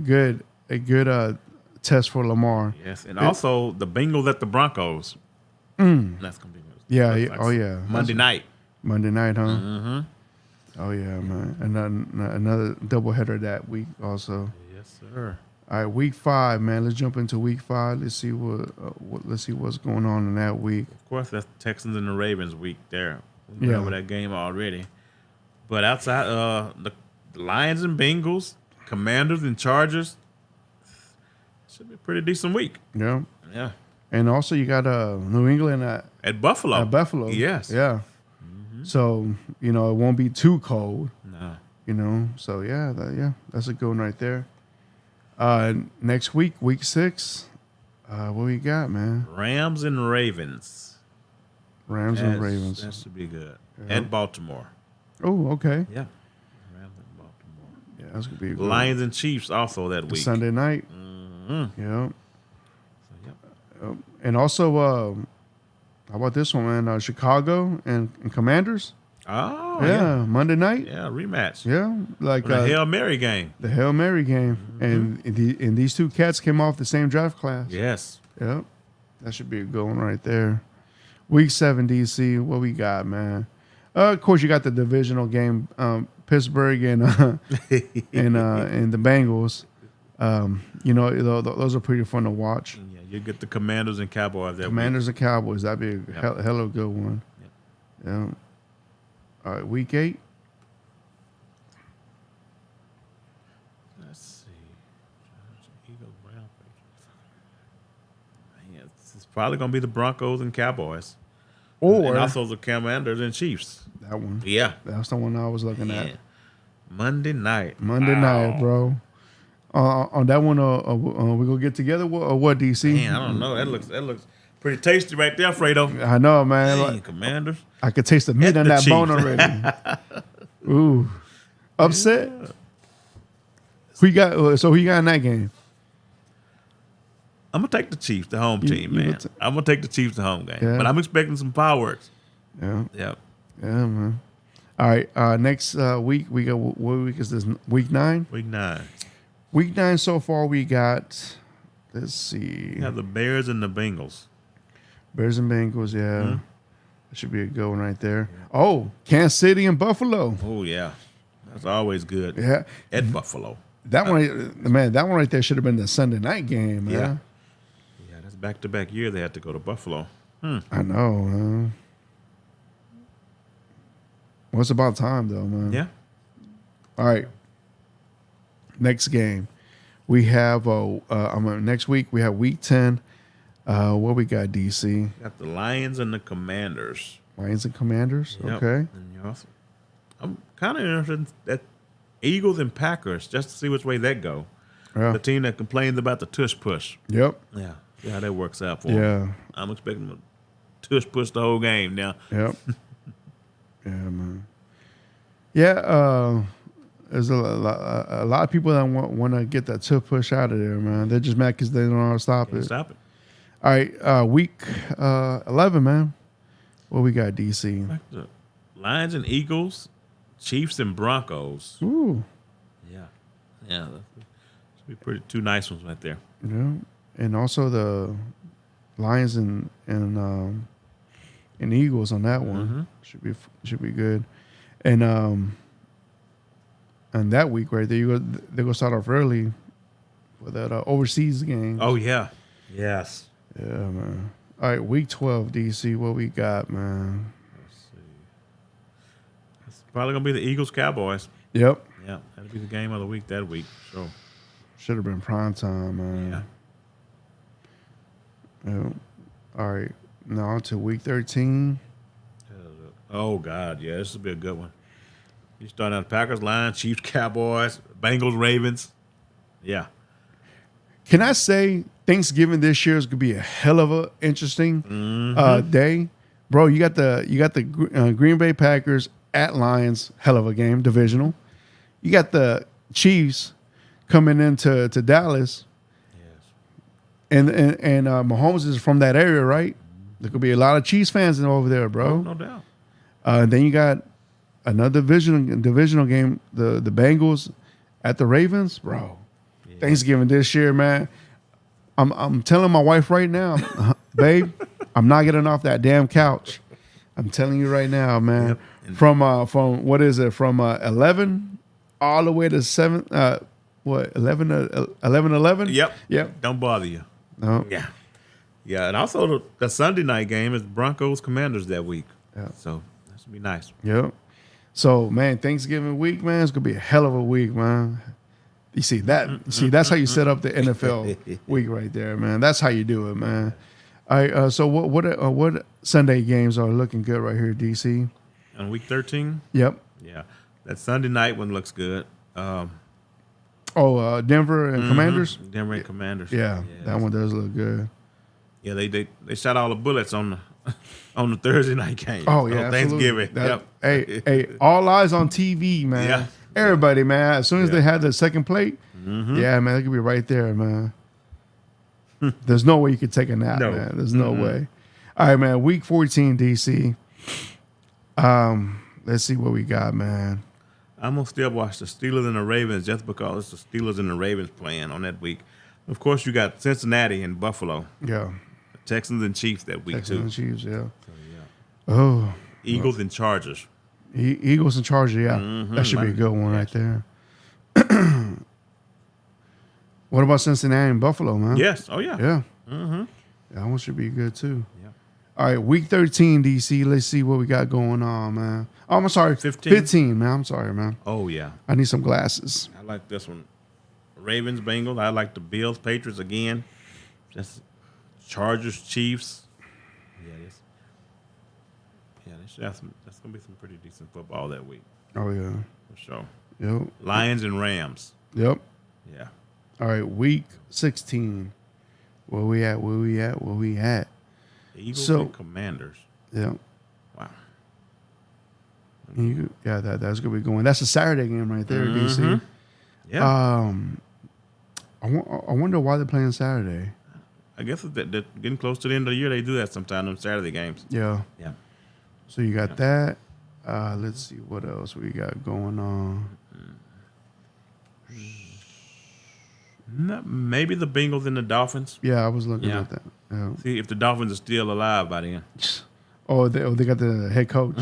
a good test for Lamar. Yes, and also the Bengals at the Broncos. Mm. That's gonna be Yeah. looks like Oh yeah. Monday night. Monday night, huh? Mm-hmm. Oh yeah, man. And then another doubleheader that week also. Yes, sir. All right, week 5, man. Let's jump into week 5. Let's see let's see what's going on in that week. Of course, that's Texans and the Ravens week there. We went over that game already. But outside, the Lions and Bengals, Commanders and Chargers, should be a pretty decent week. Yeah. Yeah. And also you got New England At Buffalo. at Buffalo. Yes. Yeah. So, it won't be too cold, No. So yeah, that's a good one right there. Next week, week 6, what we got, man? Rams and Ravens. Rams and Ravens. That should be good. Yeah. At Baltimore. Oh, okay. Yeah. Rams at Baltimore. Yeah, that's gonna be a good Lions and Chiefs also that week. Sunday night. Mm-hmm. Yeah. So, yep. And also, how about this one, man? Chicago and Commanders. Oh, Yeah, Monday night. Yeah, rematch. Yeah, like The Hail Mary game. the Hail Mary game, and these two cats came off the same draft class. Yes. Yep, that should be a good one right there. Week 7, DC. What we got, man? Of course, you got the divisional game, Pittsburgh and the Bengals. Those are pretty fun to watch. Yeah, you get the Commanders and Cowboys that Commanders and Cowboys. That'd be a hell of a good one. Yep. Yeah. All right, week 8. week. Let's see. Eagles, Browns, Patriots. Man, it's probably going to be the Broncos and Cowboys. Or and also the Commanders and Chiefs. that one. Yeah. That's the one I was looking at. Yeah. Monday night. Monday night, bro. On that one, we gonna get together or what, DC? Man, I don't know. That looks pretty tasty right there, Fredo. I know, man. Dang, Commanders. I could taste the meat At on the that Chiefs. bone already. Ooh, upset. Who you got? So who you got in that game? I'm gonna take the Chiefs, the home team, man. I'm gonna take the Chiefs, the home game. Yeah. But I'm expecting some fireworks. Yeah, Yep. yeah, man. All right, next week we got what week is this? Week 9. Week 9. Week 9 so far we got. Let's see. We have the Bears and the Bengals. Bears and Bengals. Yeah, Mm-hmm. that should be a good one right there. Oh, Kansas City and Buffalo. Oh yeah, that's always good. Yeah, At Buffalo. that one, man. That one right there should have been the Sunday night game, man. Yeah. Yeah, that's back-to-back year they had to go to Buffalo. I know, man. Well, it's about time, though, man. Yeah. All right. Next game. We have, next week, we have week 10. What we got, DC? Got the Lions and the Commanders. Lions and Commanders? Yep. Okay. And you also, I'm kind of interested at Eagles and Packers just to see which way that go. Yeah. The team that complains about the tush push. Yep. Yeah. See how that works out for them. Yeah. I'm expecting them to tush push the whole game now. Yep. Yeah, man. Yeah, there's a lot of people that want to get that tip push out of there, man. They're just mad because they don't know how to stop Can't it. stop it. All right, week 11, man. What we got, DC? Like the Lions and Eagles, Chiefs and Broncos. Ooh, Yeah. Yeah. That should be pretty two nice ones right there. yeah, and also the Lions and Eagles on that one should be good, and that week right there, they're gonna start off early with that overseas game. Oh yeah. Yes. Yeah, man. All right, week 12, DC. What we got, man? Let's see. Probably gonna be the Eagles Cowboys. Yep. Yeah, that'll be the game of the week that week. So Should have been prime time, man. Yeah. All right. Now on to week 13. Oh God, yeah, this will be a good one. You starting out Packers, Lions, Chiefs, Cowboys, Bengals, Ravens. Yeah. Can I say Thanksgiving this year is gonna be a hell of a interesting day, bro? You got the Green Bay Packers at Lions, hell of a game, divisional. You got the Chiefs coming into Dallas, Yes. and Mahomes is from that area, right? There could be a lot of Chiefs fans over there, bro. No doubt. Then you got another divisional game, the Bengals at the Ravens, bro. Yeah. Thanksgiving this year, man. I'm telling my wife right now, babe, I'm not getting off that damn couch. I'm telling you right now, man. Yep. From what is it? From 11 all the way to 7. 11 to 11? Yep. Don't bother you. No. Yeah. Yeah, and also the Sunday night game is Broncos Commanders that week. Yeah. So that's gonna be nice. Yep. So man, Thanksgiving week, man, it's gonna be a hell of a week, man. You see that? That's how you set up the NFL week right there, man. That's how you do it, man. All right. So what Sunday games are looking good right here, DC? On week 13. Yep. Yeah, that Sunday night one looks good. Denver and Commanders. Denver and Commanders. Yeah, that one does look good. Yeah, they shot all the bullets on the Thursday night game. Oh yeah, on Thanksgiving. Yep. Hey, all eyes on TV, man. Yeah. Everybody, man. As soon as Yeah. they had the second plate, yeah, man, they could be right there, man. There's no way you could take a nap, No. man. There's no way. All right, man. Week 14, DC. Let's see what we got, man. I'm gonna still watch the Steelers and the Ravens just because it's the Steelers and the Ravens playing on that week. Of course, you got Cincinnati and Buffalo, Yeah. Texans and Chiefs that week Texans and too. Chiefs, yeah. Yeah. Oh, Eagles and Chargers. Eagles and Chargers, yeah. That should be a good one right there. What about Cincinnati and Buffalo, man? Yes. Oh yeah. Yeah. Mm-hmm. That one should be good too. Yeah. All right, week 13, DC. Let's see what we got going on, man. Oh, I'm sorry. 15, man. I'm sorry, man. Oh yeah. I need some glasses. I like this one. Ravens, Bengals. I like the Bills, Patriots again. Just Chargers, Chiefs. Yeah, that's gonna be some pretty decent football that week Oh, yeah. for sure. Yep. Lions and Rams. Yep. Yeah. All right, week 16. Where we at? Eagles So- and Commanders. Yeah. Wow. That's gonna be going. That's a Saturday game right there, DC. Yeah. I wonder why they're playing Saturday. I guess they're getting close to the end of the year. They do that sometime on Saturday games. Yeah. Yeah. So you got that. Let's see what else we got going on. Maybe the Bengals and the Dolphins. Yeah, I was looking Yeah. at that. Yeah. See if the Dolphins are still alive by then. Oh, they got the head coach.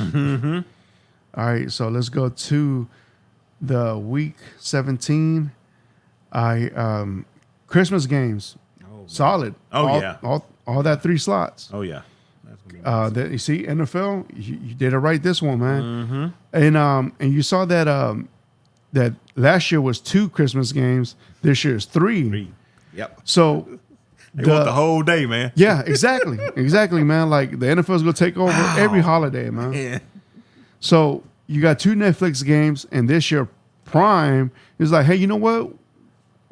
All right, so let's go to the week 17. Christmas games, Oh, solid. Oh, all, yeah. all that 3 slots. Oh yeah. That's gonna be nice. You see, NFL, you did it right this one, man. And you saw that that last year was 2 Christmas games. This year is 3. Yep. So They want the whole day, man. yeah, exactly, man. Like the NFL's gonna take over every holiday, man. Yeah. So you got 2 Netflix games, and this year Prime is like, hey, you know what?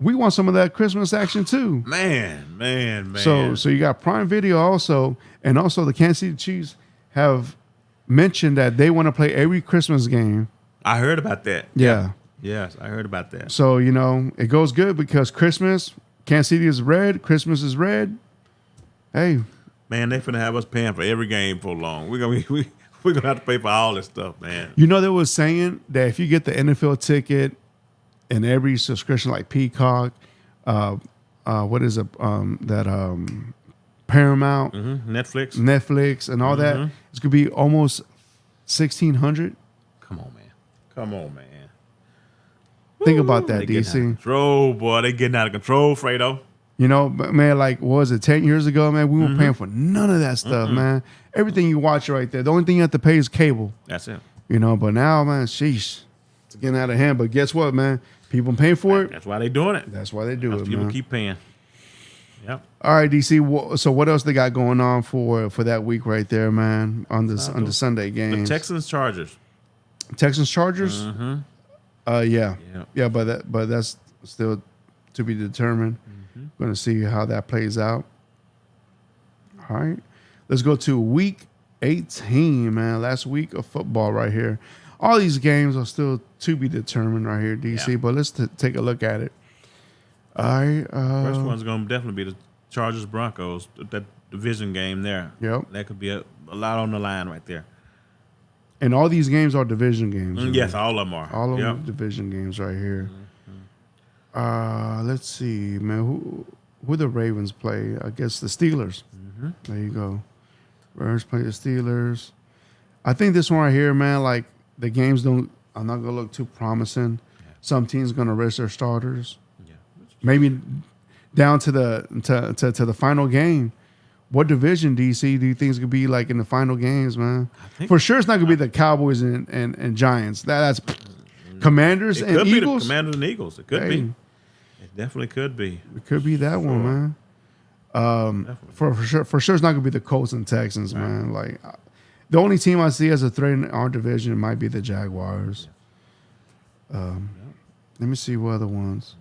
We want some of that Christmas action too. Man. So you got Prime Video also, and also the Kansas City Chiefs have mentioned that they want to play every Christmas game. I heard about that. Yeah. Yes, I heard about that. So it goes good because Christmas, Kansas City is red. Christmas is red. Hey, Man, they finna have us paying for every game for long. We're gonna have to pay for all this stuff, man. they was saying that if you get the NFL ticket and every subscription like Peacock, what is it? Paramount, Netflix. and all that, it's gonna be almost $1,600. Come on, man. Think about that, They getting out of DC. control, boy. They getting out of control, Fredo. But man, like, what was it, 10 years ago, man? We weren't paying for none of that stuff, man. Everything you watch right there. The only thing you have to pay is cable. That's it. But now, man, sheesh, it's getting out of hand. But guess what, man? People paying for it. That's why they doing it. That's why they do it, People man. keep paying. Yep. All right, DC. So what else they got going on for that week right there, man? On the Sunday games, The Texans Chargers. Texans Chargers. Mm-hmm. Yeah, but that's still to be determined. Mm-hmm. Going to see how that plays out. All right, let's go to week 18, man. Last week of football right here. All these games are still to be determined right here, DC. Yeah. But let's take a look at it. All right. First one's going to definitely be the Chargers Broncos. That division game there. Yep. That could be a lot on the line right there. And all these games are division games. Yes, all of them are. All of them are division games right here. Mm-hmm. Let's see, man. Who the Ravens play? I guess the Steelers. Mm-hmm. There you go. Ravens play the Steelers. I think this one right here, man, like the games are not going to look too promising. Yeah. Some teams going to rest their starters. Yeah. Maybe down to the final game. What division, DC, do you think is going to be like in the final games, man? For sure it's not going to be the Cowboys and Giants. That's Commanders and Eagles. It could be the Commanders and Eagles. It could be. It definitely could be. It could be that one, man. For sure it's not going to be the Colts and Texans, man. Like the only team I see as a threat in our division might be the Jaguars. Let me see what other ones.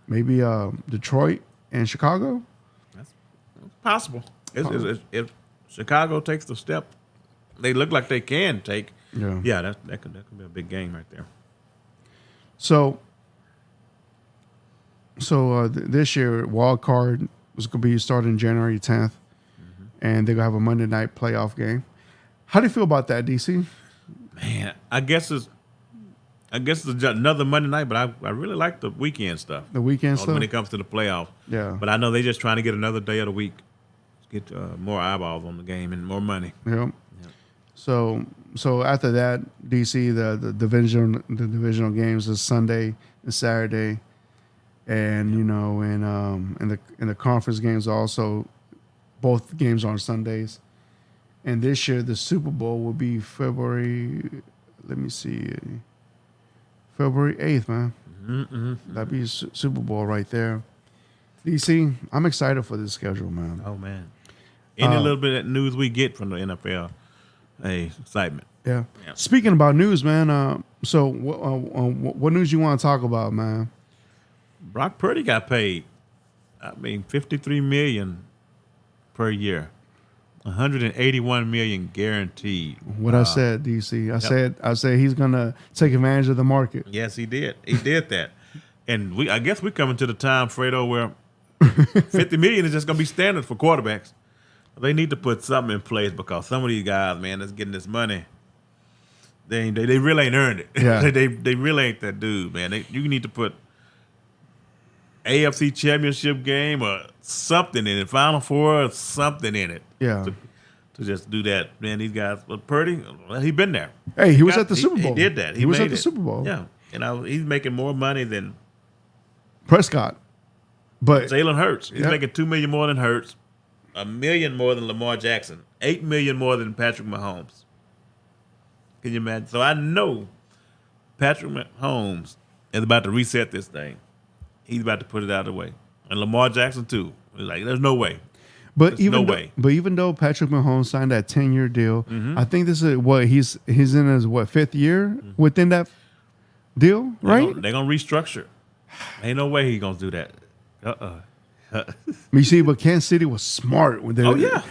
Maybe Detroit and Chicago? That's possible. If Chicago takes the step they look like they can take, that could be a big game right there. So this year, wild card was going to be starting January 10th, and they're going to have a Monday night playoff game. How do you feel about that, DC? Man, I guess it's another Monday night, but I really like the weekend stuff. The weekend stuff? When it comes to the playoffs. Yeah. But I know they're just trying to get another day of the week. Get more eyeballs on the game and more money. Yep. So after that, DC, the divisional games is Sunday and Saturday. And, in the conference games also, both games are on Sundays. And this year, the Super Bowl will be February 8th, man. Mm-hmm. That'd be Super Bowl right there. DC, I'm excited for this schedule, man. Oh, man. Any little bit of news we get from the NFL, excitement. Yeah. Speaking about news, man, so what news you want to talk about, man? Brock Purdy got paid, $53 million per year. $181 million guaranteed. What I said, DC. I said he's gonna take advantage of the market. Yes, he did. He did that. And I guess we're coming to the time, Fredo, where $50 million is just gonna be standard for quarterbacks. They need to put something in place because some of these guys, man, that's getting this money, they really ain't earned it. Yeah. they really ain't that dude, man. You need to put AFC Championship game or something in it, Final Four or something in it. Yeah. To just do that, man. These guys, but Purdy, well, he been there. Hey, he was at the Super Bowl. He did that. He was at the Super Bowl. Yeah, and he's making more money than Prescott, but Jalen Hurts. He's making $2 million more than Hurts, $1 million more than Lamar Jackson, $8 million more than Patrick Mahomes. Can you imagine? So I know Patrick Mahomes is about to reset this thing. He's about to put it out of the way, and Lamar Jackson too. Like, there's no way. But even though Patrick Mahomes signed that 10-year deal, I think this is what he's in his fifth year within that deal, right? They're gonna restructure. Ain't no way he's gonna do that. You see, but Kansas City was smart when they.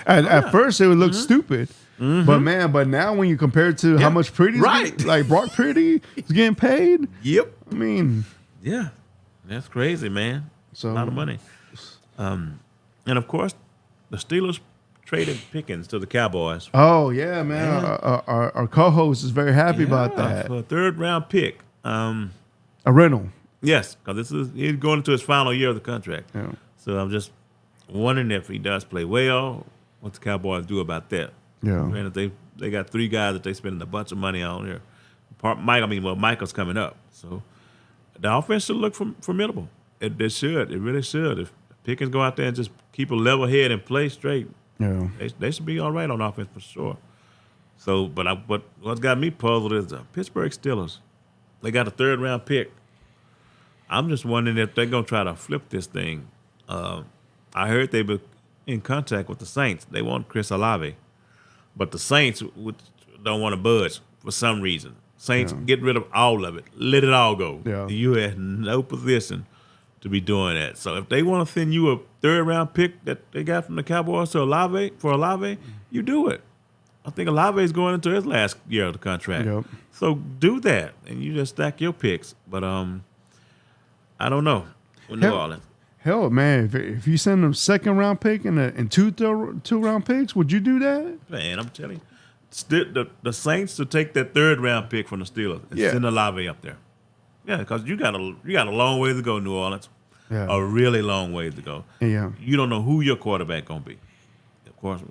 At first, it would look stupid, but now when you compare it to how much Purdy's getting, like Brock Purdy is getting paid. Yep. I mean, yeah, that's crazy, man. So a lot of money. And of course, the Steelers traded Pickens to the Cowboys. Oh yeah, man. Our co-host is very happy about that. For a third-round pick. A rental. Yes, because he's going into his final year of the contract. Yeah. So I'm just wondering if he does play well, what the Cowboys do about that. Yeah. And if they got three guys that they spending a bunch of money on here. Michael's coming up. So the offense should look formidable. It should. It really should. If Pickens go out there and just keep a level head and play straight, they should be all right on offense for sure. So, but what's got me puzzled is the Pittsburgh Steelers. They got a 3rd-round pick. I'm just wondering if they're gonna try to flip this thing. I heard they were in contact with the Saints. They want Chris Olave, but the Saints don't want to budge for some reason. Saints, get rid of all of it. Let it all go. Yeah. You had no position to be doing that. So if they want to send you a 3rd-round pick that they got from the Cowboys to Olave, you do it. I think Olave is going into his last year of the contract. Yep. So do that, and you just stack your picks. But I don't know with New Orleans. Hell, man, if you send them 2nd-round pick and 2-round picks, would you do that? Man, I'm telling you, the Saints to take that 3rd-round pick from the Steelers and send Olave up there. Yeah, because you got a long way to go, New Orleans. Yeah. A really long way to go. Yeah. You don't know who your quarterback gonna be. Of course,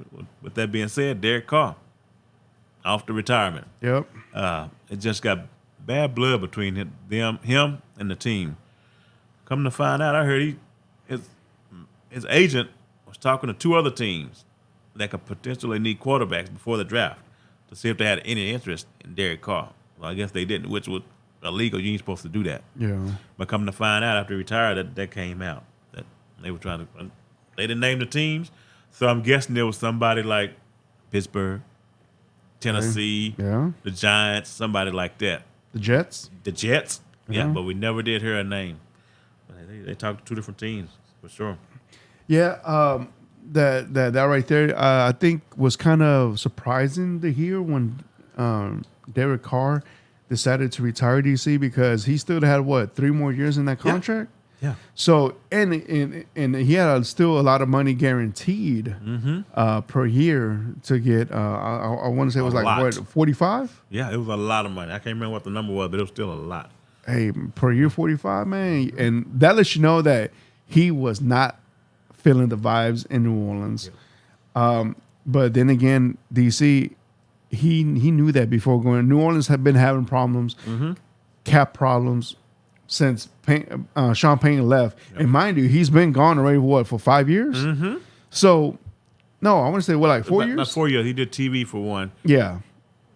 with that being said, Derek Carr off the retirement. Yep. It just got bad blood between him and the team. Come to find out, I heard his agent was talking to 2 other teams that could potentially need quarterbacks before the draft to see if they had any interest in Derek Carr. Well, I guess they didn't, which was illegal. You ain't supposed to do that. Yeah. But come to find out after he retired, that came out that they were trying to. They didn't name the teams, so I'm guessing there was somebody like Pittsburgh, Tennessee, the Giants, somebody like that. The Jets. The Jets, yeah, but we never did hear a name. They talked to 2 different teams for sure. Yeah, that right there, I think was kind of surprising to hear when Derek Carr decided to retire DC because he still had 3 more years in that contract. Yeah. So and he had still a lot of money guaranteed per year to get. I want to say it was like lot. 45. Yeah, it was a lot of money. I can't remember what the number was, but it was still a lot. Hey, per year 45, man, and that lets you know that he was not feeling the vibes in New Orleans. Yeah. But then again, DC, he knew that before going. New Orleans had been having problems, cap problems since Sean Payton left. Yep. And mind you, he's been gone already, for 5 years? Mm-hmm. So, no, I want to say, 4 years? Not 4 years. He did TV for 1. Yeah.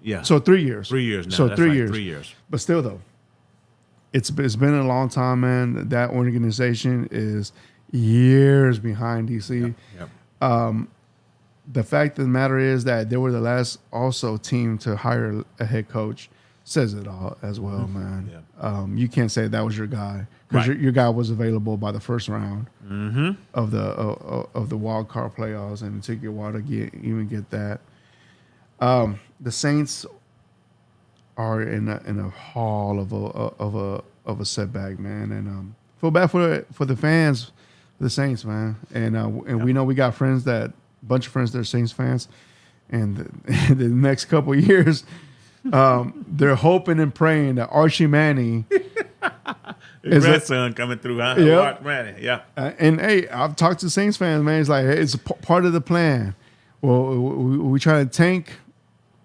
Yeah. So 3 years. 3 years now. So That's 3 right, years. 3 years. But still, though, it's been a long time, man. That organization is years behind DC. Yep. The fact of the matter is that they were the last also team to hire a head coach. Says it all as well, man. Yeah. You can't say that was your guy because your guy was available by the 1st round of the wild card playoffs, and it took you a while to even get that. The Saints are in a hall of a setback, man, and feel bad for the fans, for the Saints, man, and we know we got bunch of friends that are Saints fans, and the next couple of years. They're hoping and praying that Archie Manning his grandson coming through, huh? Yep. Manning, yeah. And hey, I've talked to Saints fans, man. It's like, hey, it's part of the plan. Well, we try to tank,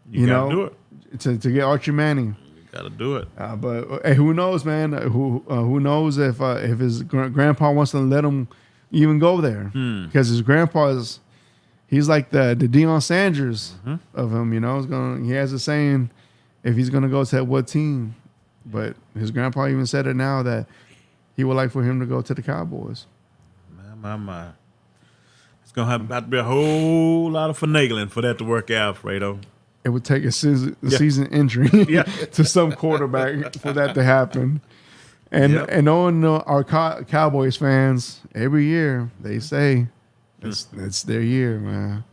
you know, do it to get Archie Manning. You got to do it. But hey, who knows, man? Who knows if his grandpa wants to let him even go there? Because his grandpa's, he's like the Deion Sanders of him, you know. He has a saying. If he's going to go to what team. But his grandpa even said it now that he would like for him to go to the Cowboys. My. It's going to have to be a whole lot of finagling for that to work out, Fredo. It would take a season injury to some quarterback for that to happen. And knowing our Cowboys fans, every year they say it's their year, man.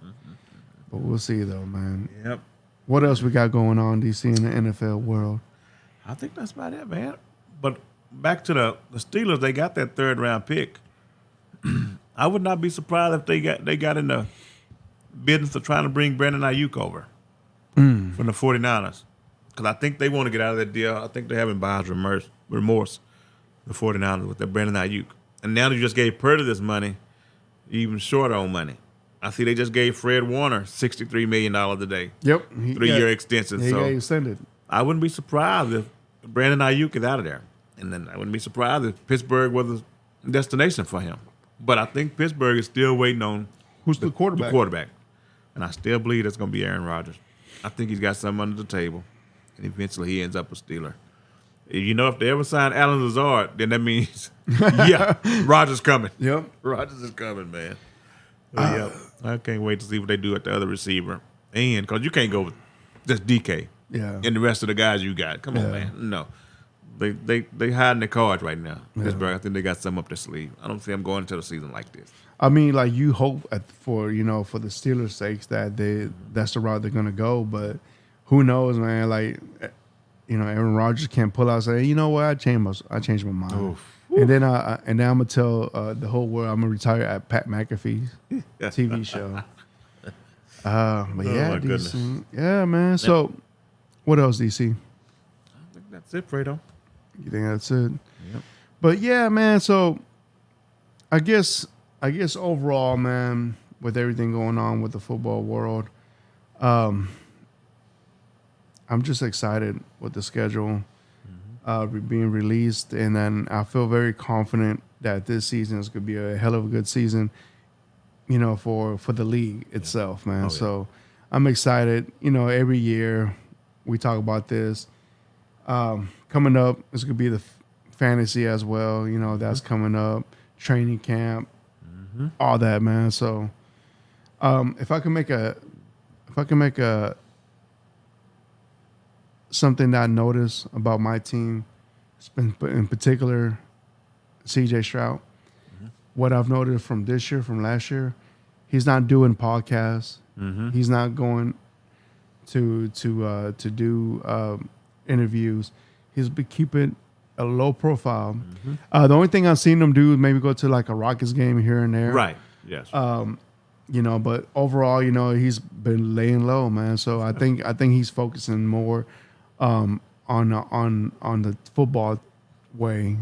But we'll see, though, man. Yep. What else we got going on, DC, in the NFL world? I think that's about it, man. But back to the Steelers, they got that 3rd-round pick. I would not be surprised if they got in the business of trying to bring Brandon Ayuk over from the 49ers. Because I think they want to get out of that deal. I think they're having buyer's remorse, the 49ers, with their Brandon Ayuk. And now they just gave Purdy this money, even shorter on money. I see they just gave Fred Warner $63 million a day. Yep. 3-year extension. He got extended. I wouldn't be surprised if Brandon Ayuk is out of there. And then I wouldn't be surprised if Pittsburgh was a destination for him. But I think Pittsburgh is still waiting on who's the quarterback. And I still believe it's going to be Aaron Rodgers. I think he's got something under the table, and eventually he ends up a Steeler. You know, if they ever sign Alan Lazard, then that means, yeah, Rodgers coming. Yep. Rodgers is coming, man. Yeah, I can't wait to see what they do at the other receiver. And because you can't go with just DK Yeah. and the rest of the guys you got. Come on, man. No. They hiding their cards right now. Pittsburgh, I think they got some up their sleeve. I don't see them going into the season like this. I mean, like you hope for the Steelers' sakes that that's the route they're gonna go, but who knows, man? Like, Aaron Rodgers can't pull out and say, you know what, I changed my mind, Oof. and then I'm gonna tell the whole world I'm gonna retire at Pat McAfee's TV show. But yeah, my DC, yeah, man. So, what else, DC? I think that's it, Fredo. You think that's it? Yep. But yeah, man. So, I guess overall, man, with everything going on with the football world, I'm just excited with the schedule being released, and then I feel very confident that this season is going to be a hell of a good season, for the league itself, man. Oh, yeah. So I'm excited. Every year we talk about this. Coming up, it's going to be the fantasy as well. That's coming up, training camp. All that, man. So, if I can make a something that I notice about my team, in particular, CJ Stroud. What I've noticed from this year, from last year, he's not doing podcasts. He's not going to do interviews. He's been keeping a low profile. The only thing I've seen him do is maybe go to like a Rockets game here and there. Right. Yes. But overall, he's been laying low, man. So I think he's focusing more on the football way.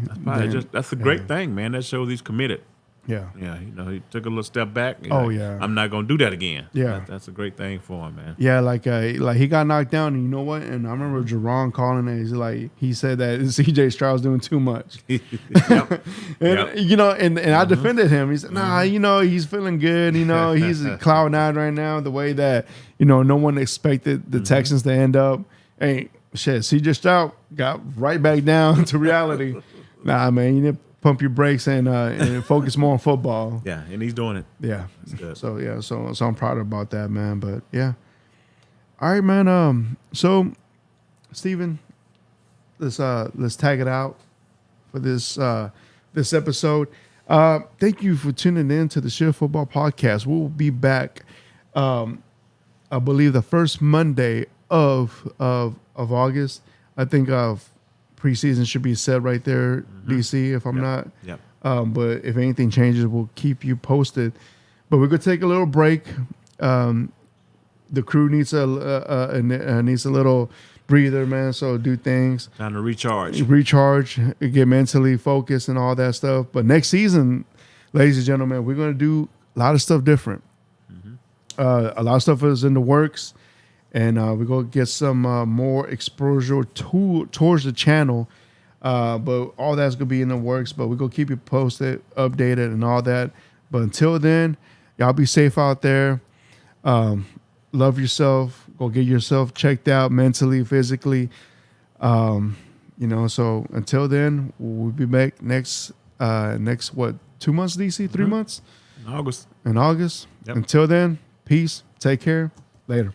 That's a great thing, man. That shows he's committed. Yeah. Yeah, he took a little step back. Yeah. I'm not gonna do that again. Yeah. That's a great thing for him, man. Yeah, like he got knocked down, and you know what? And I remember Jerron calling it. He's like, he said that CJ Stroud's doing too much. Yep. And I defended him. He said, nah, he's feeling good. He's cloud nine right now. The way that no one expected the Texans to end up. Hey, shit, CJ Stroud got right back down to reality. Nah, man, you need to pump your brakes and focus more on football. Yeah, and he's doing it. Yeah. That's good. So yeah, so I'm proud about that, man. But yeah. All right, man. So Steven, let's tag it out for this episode. Thank you for tuning in to the Shift Football Podcast. We'll be back I believe the first Monday of August. I think preseason should be set right there, DC, if I'm not. Yep. But if anything changes, we'll keep you posted. But we're gonna take a little break. The crew needs a little breather, man. So do things. Time to recharge. Get mentally focused and all that stuff. But next season, ladies and gentlemen, we're gonna do a lot of stuff different. A lot of stuff is in the works. And we're going to get some more exposure towards the channel. But all that's going to be in the works. But we're going to keep you posted, updated, and all that. But until then, y'all be safe out there. Love yourself. Go get yourself checked out mentally, physically. So until then, we'll be back next 2 months, DC? 3 months? In August. Yep. Until then, peace. Take care. Later.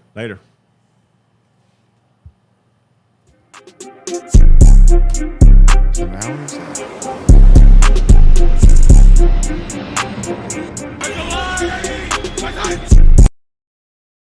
So now it's